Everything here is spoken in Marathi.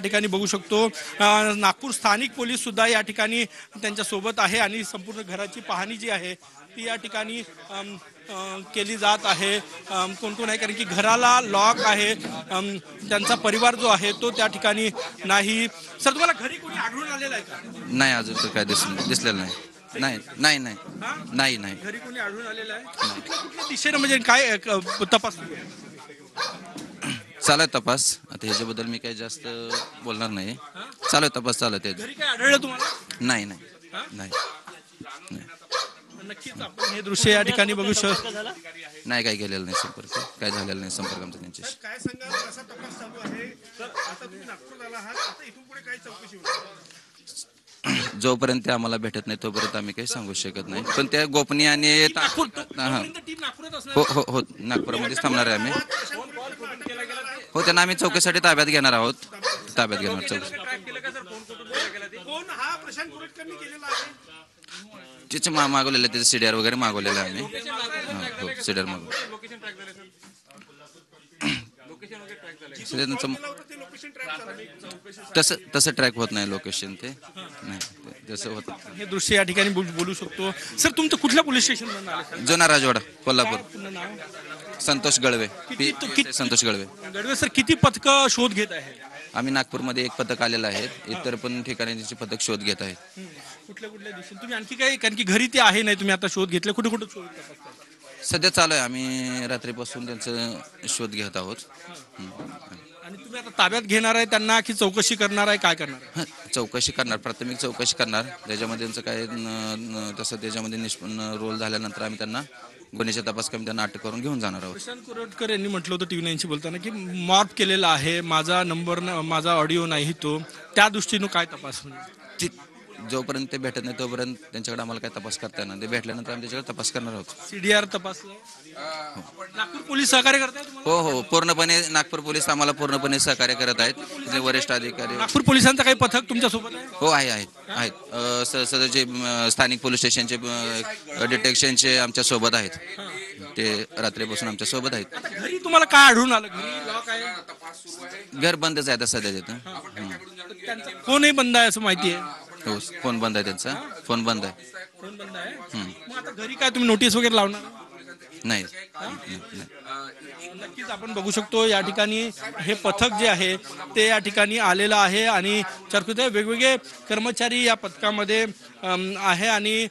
ठिकाणी बघू शकतो नागपूर स्थानिक पोलीस सुद्धा या ठिकाणी त्यांच्या सोबत आहे आणि संपूर्ण घराची पाहणी जी आहे ती या ठिकाणी केली जात आहे। कोण कोण आहे कारण की घराला लॉक आहे, त्यांचा परिवार जो आहे तो त्या ठिकाणी नाही। सर तुम्हाला घरी कोणी आढळून आलेलं आहे का? नाही, अजून तर काय दिसलेलं नाही। नाही नाही नाही नाही नाही घरी कोणी आढळून आलेलं आहे? कुठल्या दिशेने म्हणजे काय तपास चालू आहे तपास। आता ह्याच्याबद्दल मी काही जास्त बोलणार नाही। चालू आहे तपास, चालू आहे। घरी काय आढळलं तुम्हाला? नाही नाही नाही नक्कीच आपण हे दृश्य या ठिकाणी बघू शकतो। नाही, काही केलेलं नाही संपर्क, काय झालेलं नाही संपर्क आमचा त्यांच्याशी। काय सांगाल, कसा तपास चालू आहे? सर आता तुम्ही नागपूर आला आहात, आता इथून पुढे काय चौकशी होईल? जोपर्यंत ते आम्हाला भेटत नाही तोपर्यंत आम्ही काही सांगू शकत नाही, पण त्या गोपनीय आणि हो हो हो नागपूरमध्येच थांबणार आहे आम्ही। हो, त्यांना आम्ही चौकशीसाठी ताब्यात घेणार आहोत, ताब्यात घेणार चौकशी। तिचे मागवलेले, त्याचे सीडीआर वगैरे मागवलेले आम्ही। हो, सीडीआर मागवले। तसं ट्रॅक होत नाही लोकेशन, ते नाही जसं होत। हे दृश्य या ठिकाणी बोलू शकतो। सर तुमचं कुठल्या पोलीस स्टेशन मधून आले? जुना राजवाडा, कोल्हापूर। संतोष गळवे, संतोष गडवे सर किती पथक शोध घेत आहे? आम्ही नागपूरमध्ये एक पथक आलेलं आहे, इतर पण ठिकाणी पथक शोध घेत आहेत। कुठल्या कुठल्या दिवशी तुम्ही आणखी काही, कारण की घरी ते आहे नाही, तुम्ही आता शोध घेतले, कुठे कुठे शोध सध्या चालू आहे, आम्ही रात्रीपासून त्यांचा शोध घेत आहोत। आणि तुम्ही आता ताब्यात घेणार आहे त्यांना की चौकशी करणार आहे, काय करणार आहे? चौकशी करणार, प्राथमिक चौकशी करणार, त्याच्यामध्ये त्यांचं काय तसं त्याच्यामध्ये निष्पन्न रोल झाल्यानंतर आम्ही त्यांना गुन्ह्याच्या तपास करून त्यांना अटक करून घेऊन जाणार आहोत। प्रशांत कोरटकर यांनी म्हटलं होतं टीव्ही 9शी बोलताना की मॉर्फ केलेला आहे, माझा नंबर माझा ऑडिओ नाही, तो त्या दृष्टीनं काय तपास होईल? जोपर्यंत ते भेटत नाही तोपर्यंत त्यांच्याकडे आम्हाला काय तपास करता येणार, ते भेटल्यानंतर आम्ही त्याच्याकडे तपास करणार आहोत। सीडीआर तपासलं, नागपूर पोलीस सहकार्य करतात? हो हो, पूर्णपणे नागपूर पोलीस आम्हाला पूर्णपणे सहकार्य करत आहेत, वरिष्ठ अधिकारी। नागपूर पोलिसांचा काही पथक तुमच्या सोबत आहे? हो, आहेत सदरचे स्थानिक पोलीस स्टेशनचे डिटेक्शनचे आमच्या सोबत आहेत, ते रात्रीपासून आमच्या सोबत आहेत। घरी तुम्हाला काय आढळून आलं? घरी लॉक आहे, घर बंदच आहे आता सध्या तिथं। फोनही बंद आहे असं माहिती आहे? हो, फोन बंद आहे त्यांचा, फोन बंद आहे। फोन बंद आहे, मग आता घरी काय तुम्ही नोटीस वगैरे लावणार? नाही। नक्कीच आपण बघू शकतो या ठिकाणी हे पथक जे आहे ते या ठिकाणी आलेलं आहे आणि वेगवेगळे कर्मचारी या पथकामध्ये आहे आणि